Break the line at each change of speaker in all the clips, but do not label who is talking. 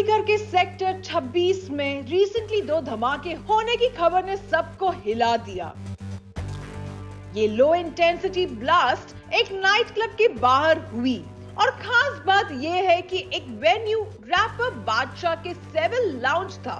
चंडीगढ़ के सेक्टर 26 में रिसेंटली 2 धमाके होने की खबर ने सबको हिला दिया। ये लो इंटेंसिटी ब्लास्ट एक नाइट क्लब के बाहर हुई और खास बात यह है कि एक वेन्यू रैपर बादशाह के सेवन लाउंज था।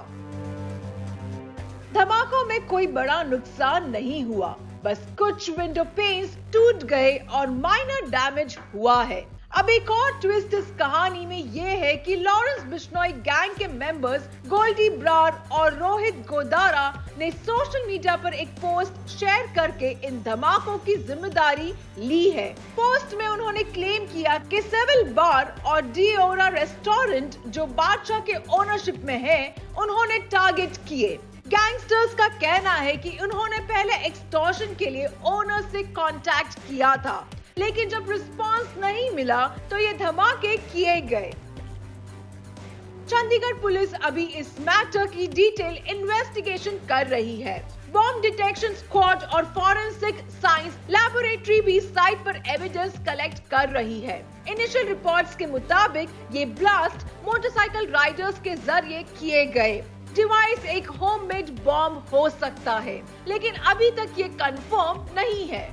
धमाकों में कोई बड़ा नुकसान नहीं हुआ, बस कुछ विंडो पेन्स टूट गए और माइनर डैमेज हुआ है। अब एक और ट्विस्ट इस कहानी में यह है कि लॉरेंस बिश्नोई गैंग के मेंबर्स गोल्डी ब्रार और रोहित गोदारा ने सोशल मीडिया पर एक पोस्ट शेयर करके इन धमाकों की जिम्मेदारी ली है। पोस्ट में उन्होंने क्लेम किया कि सेविल बार और डिओरा रेस्टोरेंट जो बादशाह के ओनरशिप में है, उन्होंने टारगेट किए। गैंगस्टर्स का कहना है कि उन्होंने पहले एक्सटॉर्शन के लिए ओनर से कांटेक्ट किया था, लेकिन जब रिस्पांस नहीं मिला तो ये धमाके किए गए। चंडीगढ़ पुलिस अभी इस मैटर की डिटेल इन्वेस्टिगेशन कर रही है। बॉम्ब डिटेक्शन स्क्वाड और फॉरेंसिक साइंस लैबोरेटरी भी साइट पर एविडेंस कलेक्ट कर रही है। इनिशियल रिपोर्ट्स के मुताबिक ये ब्लास्ट मोटरसाइकिल राइडर्स के जरिए किए गए। डिवाइस एक होममेड बॉम्ब हो सकता है, लेकिन अभी तक ये कंफर्म नहीं है।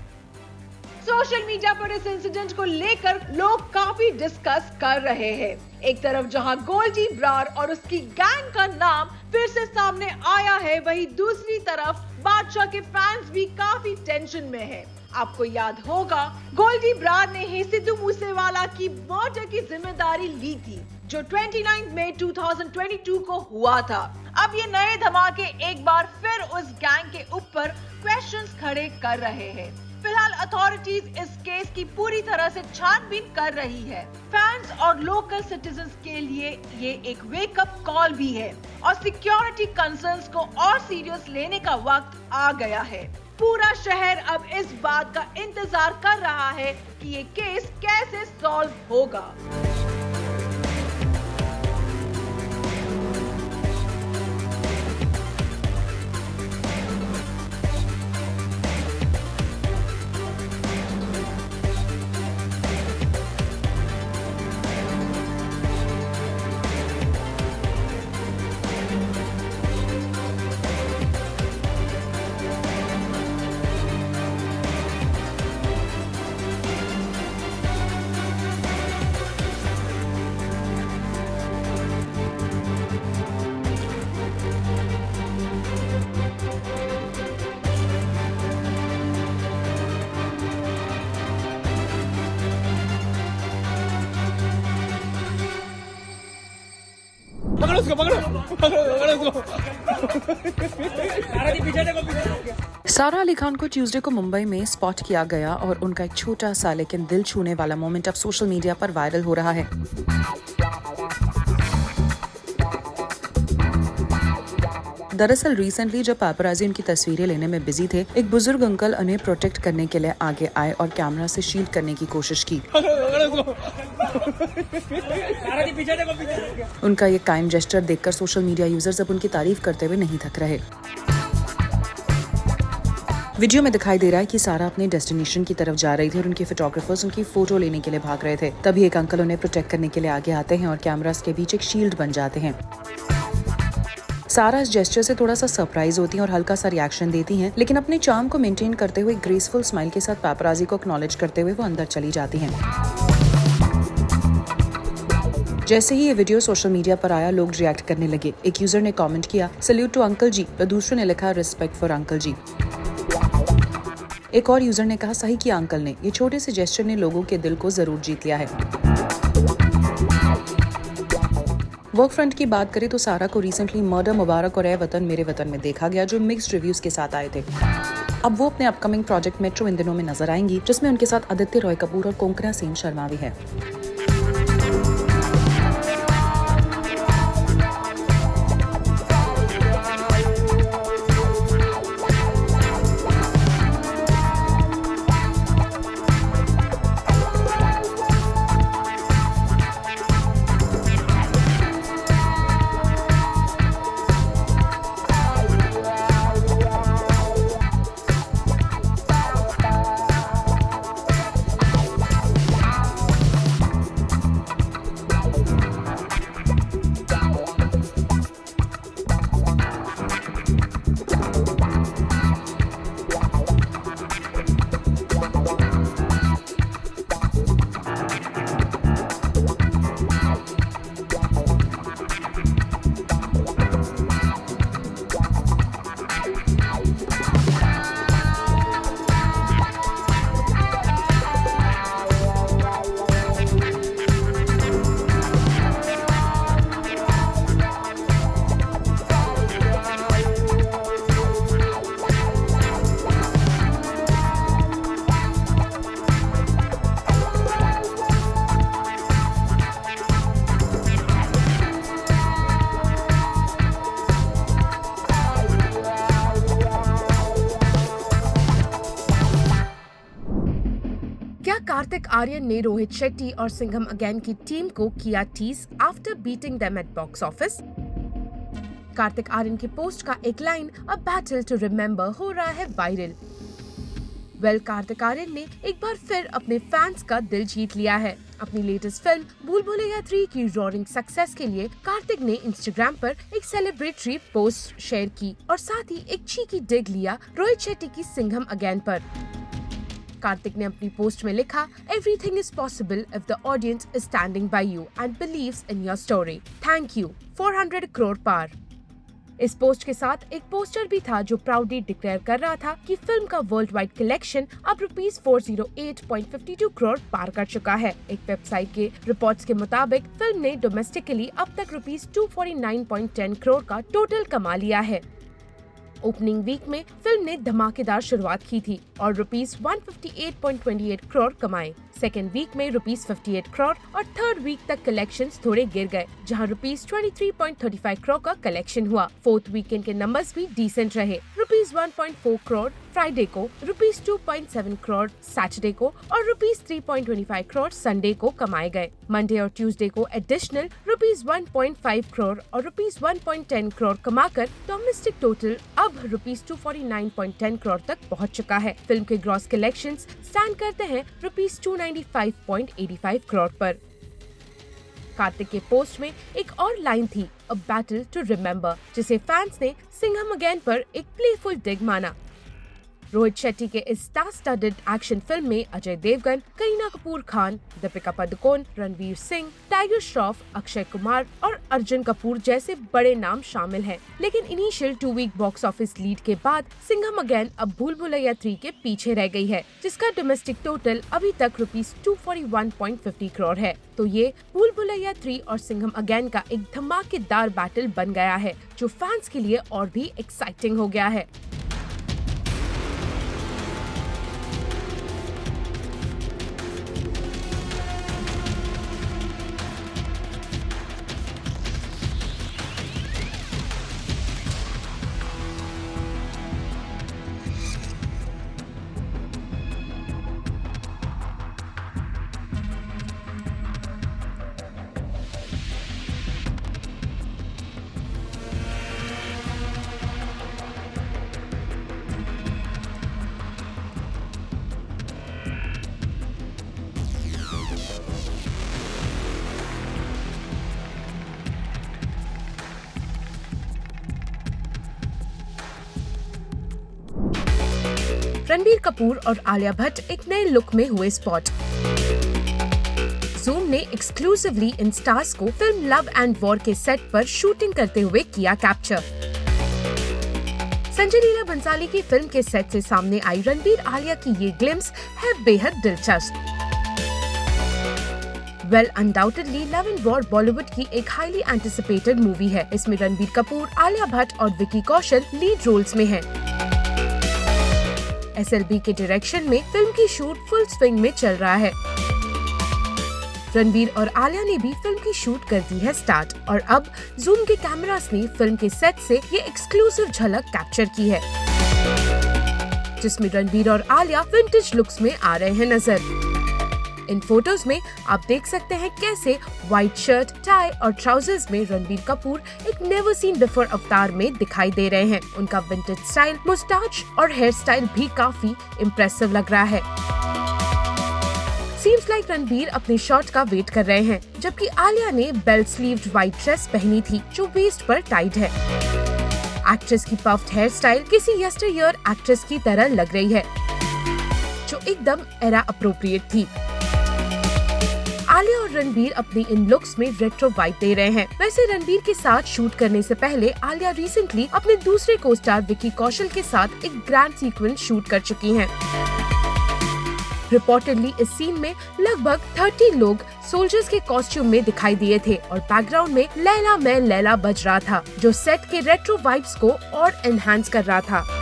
सोशल मीडिया पर इस इंसिडेंट को लेकर लोग काफी डिस्कस कर रहे हैं। एक तरफ जहां गोल्डी ब्रार और उसकी गैंग का नाम फिर से सामने आया है, वहीं दूसरी तरफ बादशाह के फैंस भी काफी टेंशन में हैं। आपको याद होगा, गोल्डी ब्रार ने ही सिद्धू मूसेवाला की मर्डर की जिम्मेदारी ली थी, जो 29 मई 2022 को हुआ था। अब ये नए धमाके एक बार फिर उस गैंग के ऊपर क्वेश्चंस खड़े कर रहे हैं। फिलहाल अथॉरिटीज इस केस की पूरी तरह से छानबीन कर रही है। फैंस और लोकल सिटीजन्स के लिए ये एक वेकअप कॉल भी है और सिक्योरिटी कंसर्न्स को और सीरियस लेने का वक्त आ गया है। पूरा शहर अब इस बात का इंतजार कर रहा है कि ये केस कैसे सॉल्व होगा।
सारा अली खान को ट्यूसडे को मुंबई में स्पॉट किया गया और उनका एक छोटा सा लेकिन दिल छूने वाला मोमेंट अब सोशल मीडिया पर वायरल हो रहा है। दरअसल रिसेंटली जब पापराजी उनकी तस्वीरें लेने में बिजी थे, एक बुजुर्ग अंकल उन्हें प्रोटेक्ट करने के लिए आगे आए और कैमरा से शील्ड करने की कोशिश की। उनका ये काइम जेस्चर देखकर सोशल मीडिया यूजर्स अब उनकी तारीफ करते हुए नहीं थक रहे। वीडियो में दिखाई दे रहा है कि सारा अपने डेस्टिनेशन की तरफ जा रही थी और उनके फोटोग्राफर्स उनकी फोटो लेने के लिए भाग रहे थे। तभी एक अंकल उन्हें प्रोटेक्ट करने के लिए आगे आते हैं और कैमरास के बीच एक शील्ड बन जाते हैं। सारा इस जेस्चर से थोड़ा सा सरप्राइज होती हैं और हल्का सा रिएक्शन देती हैं, लेकिन अपने चार्म को मेंटेन करते हुए ग्रेसफुल स्माइल के साथ पापराजी को एक्नॉलेज करते हुए वो अंदर चली जाती हैं। जैसे ही ये वीडियो सोशल मीडिया पर आया, लोग रिएक्ट करने लगे। एक यूजर ने कमेंट किया, सल्यूट टू अंकल जी, और दूसरे ने लिखा, रिस्पेक्ट फॉर अंकल जी। एक और यूजर ने कहा, सही किया अंकल ने, ये छोटे से जेस्चर ने लोगों के दिल को जरूर जीत लिया है। वर्क फ्रंट की बात करें तो सारा को रिसेंटली मर्डर मुबारक और ए वतन मेरे वतन में देखा गया, जो मिक्स्ड रिव्यूज के साथ आए थे। अब वो अपने अपकमिंग प्रोजेक्ट मेट्रो इन दिनों में नजर आएंगी, जिसमें उनके साथ आदित्य रॉय कपूर और कोंकणा सेन शर्मा भी है।
क्या कार्तिक आर्यन ने रोहित शेट्टी और सिंघम अगेन की टीम को किया tease after beating them at box office? Kartik Aaryan की पोस्ट का एक line a battle to remember हो रहा है वायरल। कार्तिक आर्यन ने एक बार फिर अपने फैंस का दिल जीत लिया है। अपनी लेटेस्ट फिल्म भूल भुलैया 3 की रॉरिंग सक्सेस के लिए कार्तिक ने इंस्टाग्राम पर एक सेलिब्रेटरी पोस्ट शेयर की और साथ ही एक चीकी डिग लिया रोहित शेट्टी की सिंघम अगेन पर। कार्तिक ने अपनी पोस्ट में लिखा, "Everything is possible if the audience is standing by you and believes in your story. Thank you. 400 crore पार।" इस पोस्ट के साथ एक पोस्टर भी था जो प्राउडली डिक्लेयर कर रहा था कि फिल्म का वर्ल्ड वाइड कलेक्शन अब ₹408.52 करोड़ पार कर चुका है। एक वेबसाइट के रिपोर्ट्स के मुताबिक फिल्म ने डोमेस्टिकली अब तक ₹249.10 करोड़ का टोटल कमा लिया है। ओपनिंग वीक में फिल्म ने धमाकेदार शुरुआत की थी और ₹158.28 करोड़ कमाए। सेकेंड वीक में ₹58 करोड़ और थर्ड वीक तक कलेक्शंस थोड़े गिर गए, जहां ₹23.35 करोड़ का कलेक्शन हुआ। फोर्थ वीकेंड के नंबर्स भी डिसेंट रहे। ₹1.4 करोड़ फ्राइडे को, ₹2.7 करोड़ सैटरडे को और ₹3.25 करोड़ संडे को कमाए गए। मंडे और ट्यूसडे को एडिशनल ₹1.5 करोड़ और ₹1.10 करोड़ कमाकर डोमेस्टिक टोटल अब ₹249.10 करोड़ तक पहुंच चुका है। फिल्म के ग्रॉस कलेक्शंस स्टैंड करते हैं ₹295.85 करोड़ पर। कार्तिक के पोस्ट में एक और लाइन थी, अ बैटल टू रिमेम्बर, जिसे फैंस ने सिंघम अगेन पर एक प्लेफुल डिग माना। रोहित शेट्टी के इस स्टार स्टडेड एक्शन फिल्म में अजय देवगन, करीना कपूर खान, दीपिका पादुकोण, रणवीर सिंह, टाइगर श्रॉफ, अक्षय कुमार और अर्जुन कपूर जैसे बड़े नाम शामिल हैं। लेकिन initial 2 week box office lead के बाद सिंघम अगेन अब भूल भुलैया 3 के पीछे रह गई है, जिसका डोमेस्टिक टोटल अभी तक ₹241.50 करोड़ है। तो ये भूल भुलैया 3 और सिंघम अगेन का एक धमाकेदार बैटल बन गया है, जो फैंस के लिए और भी एक्साइटिंग हो गया है। रणबीर कपूर और आलिया भट्ट एक नए लुक में हुए स्पॉट। जूम ने एक्सक्लूसिवली इन स्टार्स को फिल्म लव एंड वॉर के सेट पर शूटिंग करते हुए किया कैप्चर। संजय लीला बंसाली की फिल्म के सेट से सामने आई रणबीर आलिया की ये ग्लिम्स है बेहद दिलचस्प। Undoubtedly love and war Bollywood की एक हाईली एंटिसिपेटेड मूवी है। इसमें रणबीर कपूर, आलिया भट्ट और विकी कौशल लीड रोल्स में हैं। SLB के डायरेक्शन में फिल्म की शूट फुल स्विंग में चल रहा है। रणबीर और आलिया ने भी फिल्म की शूट कर दी है स्टार्ट और अब जूम के कैमरास ने फिल्म के सेट से ये एक्सक्लूसिव झलक कैप्चर की है, जिसमें रणबीर और आलिया विंटेज लुक्स में आ रहे हैं नजर। इन फोटोज में आप देख सकते हैं कैसे व्हाइट शर्ट, टाई और ट्राउजर्स में रणबीर कपूर एक नेवर सीन बिफोर अवतार में दिखाई दे रहे हैं। उनका विंटेज स्टाइल, मुस्टाच और हेयर स्टाइल भी काफी इम्प्रेसिव लग रहा है। सीम्स लाइक रणबीर अपने शॉट का वेट कर रहे हैं, जबकि आलिया ने बेल स्लीव्ड व्हाइट ड्रेस पहनी थी जो वेस्ट पर टाइड है। एक्ट्रेस की पफ्ड हेयर स्टाइल किसी यस्टरईयर एक्ट्रेस की तरह लग रही है, जो एकदम एरा अप्रोप्रिएट थी। आलिया और रणबीर अपनी इन लुक्स में रेट्रो वाइब दे रहे हैं। वैसे रणबीर के साथ शूट करने से पहले आलिया रिसेंटली अपने दूसरे को स्टार विकी कौशल के साथ एक ग्रैंड सीक्वेंस शूट कर चुकी हैं। रिपोर्टेडली इस सीन में लगभग 30 लोग सोल्जर्स के कॉस्ट्यूम में दिखाई दिए थे और बैकग्राउंड में लैला मैं लैला बज रहा था, जो सेट के रेट्रो वाइब्स को और एनहांस कर रहा था।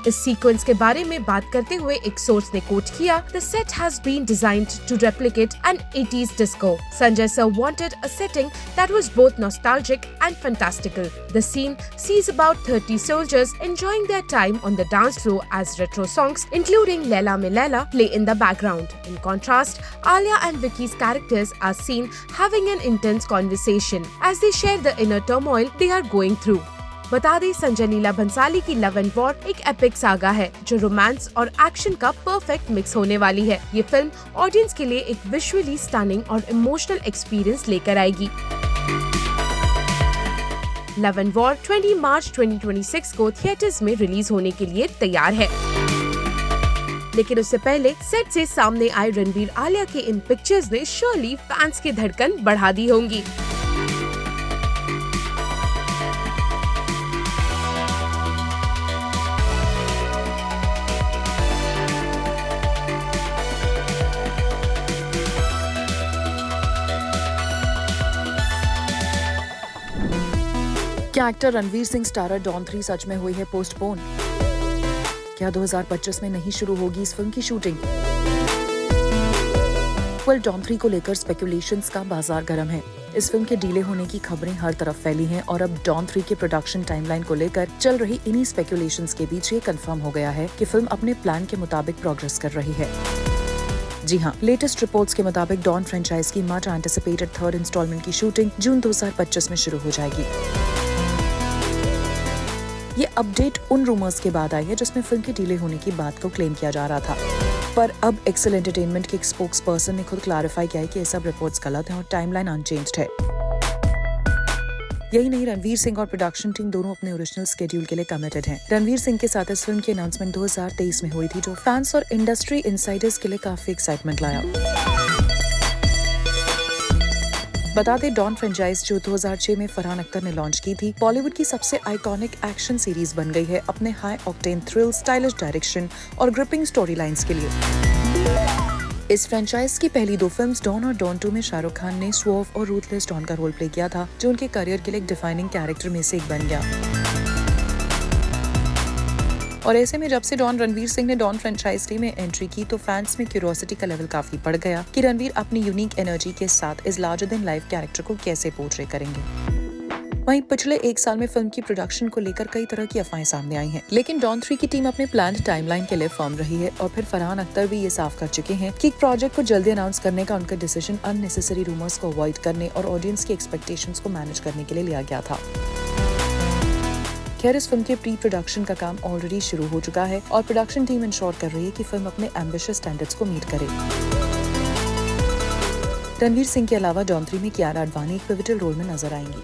इस सीक्वेंस के बारे में बात करते हुए एक सोर्स ने कोट किया, "The set has been designed to replicate an 80s disco. Sanjay sir wanted a setting that was both nostalgic and fantastical. The scene sees about 30 soldiers enjoying their time on the dance floor as retro songs, including Laila Mein Laila, play in the background. In contrast, Alia and Vicky's characters are seen having an intense conversation as they share the inner turmoil they are going through." बता दें, संजय लीला भंसाली की love and war एक epic saga है जो romance और action का perfect mix होने वाली है। ये फिल्म ऑडियंस के लिए एक विजुअली स्टनिंग और इमोशनल एक्सपीरियंस लेकर आएगी। लव एंड वॉर 20 मार्च 2026 को थिएटर्स में रिलीज होने के लिए तैयार है। लेकिन उससे पहले सेट से सामने आए रणबीर आलिया के इन पिक्चर्स ने श्योरली फैंस की धड़कन बढ़ा दी होंगी।
क्या actor Ranveer Singh starrer Don 3 सच में हुई है पोस्टपोन? क्या 2025 में नहीं शुरू होगी इस फिल्म की शूटिंग? डॉन 3 को लेकर स्पेकुलेशंस का बाजार गर्म है। इस फिल्म के डिले होने की खबरें हर तरफ फैली हैं और अब डॉन 3 के प्रोडक्शन टाइमलाइन को लेकर चल रही इन्हीं स्पेकुलेशंस के बीच ये कंफर्म हो गया है कि फिल्म अपने प्लान के मुताबिक प्रोग्रेस कर रही है। जी हाँ, लेटेस्ट रिपोर्ट्स के मुताबिक डॉन फ्रेंचाइज की मच एंटिसिपेटेड 3rd इंस्टॉलमेंट की शूटिंग जून 2025 में शुरू हो जाएगी। ये अपडेट उन रूमर्स के बाद आई है जिसमें फिल्म के डिले होने की बात को क्लेम किया जा रहा था, पर अब एक्सेल एंटरटेनमेंट के एक स्पोक्स पर्सन ने खुद क्लैरिफाई किया है कि ये सब रिपोर्ट्स गलत हैं और टाइमलाइन अनचेंज्ड है। यही नहीं, रणवीर सिंह और प्रोडक्शन टीम दोनों अपने ओरिजिनल स्केड्यूल के लिए कमिटेड हैं। रणवीर सिंह के साथ इस फिल्म की अनाउंसमेंट 2023 में हुई थी, जो फैंस और इंडस्ट्री इनसाइडर्स के लिए काफी एक्साइटमेंट लाया। बता दें, डॉन फ्रेंचाइज जो 2006 में फरहान अख्तर ने लॉन्च की थी, बॉलीवुड की सबसे आइकॉनिक एक्शन सीरीज बन गई है अपने high octane thrill, stylish direction और ग्रिपिंग स्टोरी लाइन्स के लिए। इस फ्रेंचाइज की पहली 2 फिल्म्स डॉन और डॉन 2 में शाहरुख खान ने स्वॉर्फ और रूथलेस डॉन का रोल प्ले किया था, जो उनके करियर के लिए एक डिफाइनिंग कैरेक्टर में से एक बन गया। और ऐसे में जब से रणवीर सिंह ने डॉन फ्रेंचाइज में एंट्री की तो फैंस में क्यूरियोसिटी का लेवल काफी बढ़ गया कि रणवीर अपनी यूनिक एनर्जी के साथ इस लार्जर देन लाइफ कैरेक्टर को कैसे पोर्ट्रे करेंगे। वहीं पिछले 1 साल में फिल्म की प्रोडक्शन को लेकर कई तरह की अफवाहें सामने आई हैं, लेकिन डॉन 3 की टीम अपने प्लान्ड टाइमलाइन के लिए फर्म रही है और फिर फरहान अख्तर भी ये साफ कर चुके हैं कि प्रोजेक्ट को जल्दी अनाउंस करने का उनका डिसीजन अननेसेसरी रूमर्स को अवॉइड करने और ऑडियंस की एक्सपेक्टेशंस को मैनेज करने के लिए लिया गया था। खैर, इस फिल्म के प्री प्रोडक्शन का काम ऑलरेडी शुरू हो चुका है और प्रोडक्शन टीम इंश्योर कर रही है कि फिल्म अपने एम्बिशियस स्टैंडर्ड्स को मीट करे। रणवीर सिंह के अलावा डॉन 3 में कियारा आडवाणी एक पिवटल रोल में नजर आएंगी।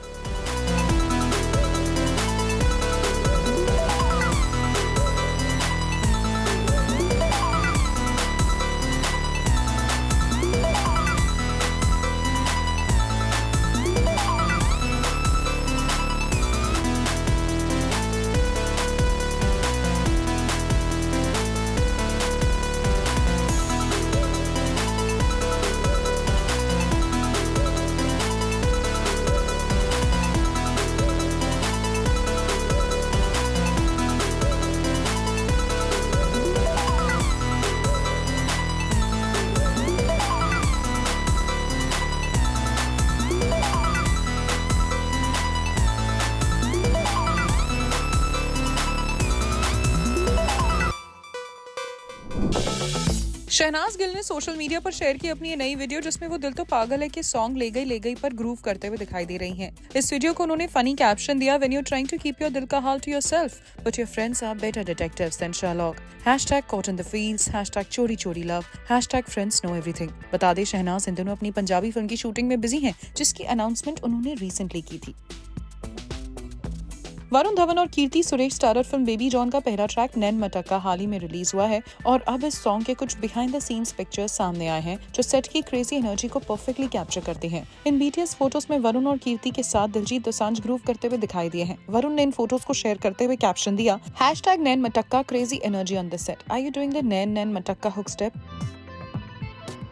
शहनाज गिल ने सोशल मीडिया पर शेयर की अपनी नई वीडियो, जिसमें वो दिल तो पागल है कि सॉन्ग ले गई पर ग्रूव करते हुए दिखाई दे रही हैं। इस वीडियो को उन्होंने फनी कैप्शन दिया, when you trying to keep your दिल का हाल to yourself but your friends are better detectives than Sherlock, #caught in the fields, #चोरी चोरी लव, #friends know everything। बता दें, शहनाज इन दिनों अपनी पंजाबी फिल्म की शूटिंग में बिजी हैं, जिसकी अनाउंसमेंट उन्होंने रिसेंटली की थी। वरुण धवन और Keerthy Suresh starrer film Baby John का पहला ट्रैक नैन मटक्का हाल ही में रिलीज हुआ है और अब इस सॉन्ग के कुछ बिहाइंड द सीन्स पिक्चर्स सामने आए हैं जो सेट की क्रेजी एनर्जी को परफेक्टली कैप्चर करते हैं। इन बीटीएस फोटोज में वरुण और कीर्ति के साथ दिलजीत दोसांझ ग्रूव करते हुए दिखाई दिए हैं। वरुण ने इन फोटोज को शेयर करते हुए कैप्शन दिया, #Nain Matakka crazy energy on this set, are you doing the Nain Matakka hook step.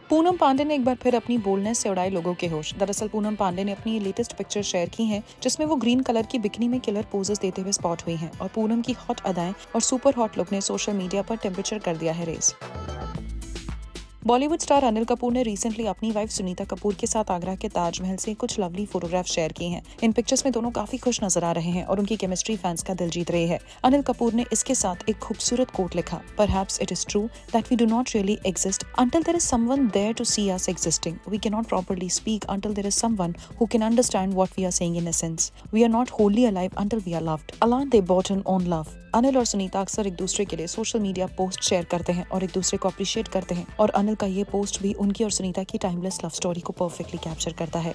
Poonam Pandey ने एक बार फिर अपनी बोल्डनेस से उड़ाए लोगों के होश। दरअसल पूनम पांडे ने अपनी लेटेस्ट पिक्चर शेयर की है जिसमें वो ग्रीन कलर की बिकनी में किलर पोजेस देते हुए स्पॉट हुई हैं और पूनम की हॉट अदाएं और सुपर हॉट लुक ने सोशल मीडिया पर टेम्परेचर कर दिया है रेज। बॉलीवुड स्टार अनिल कपूर ने रिसेंटली अपनी वाइफ सुनीता कपूर के साथ आगरा के ताजमहल से कुछ लवली फोटोग्राफ शेयर की हैं। इन पिक्चर्स में दोनों काफी खुश नजर आ रहे हैं और उनकी केमिस्ट्री फैंस का दिल जीत रही है। अनिल कपूर ने इसके साथ एक खूबसूरत कोट लिखा, Perhaps it is true that we do not really exist until there is someone there to see us existing. We cannot properly speak until there is someone who can understand what we are saying in essence. We are not wholly alive until we are loved. Allah they bought an own love. Anil और सुनीता अक्सर एक दूसरे के लिए social media post share करते हैं और एक दूसरे को अप्रिशिएट करते हैं और अनिल का ये पोस्ट भी उनकी और सुनीता की टाइमलेस लव स्टोरी को परफेक्टली कैप्चर करता है।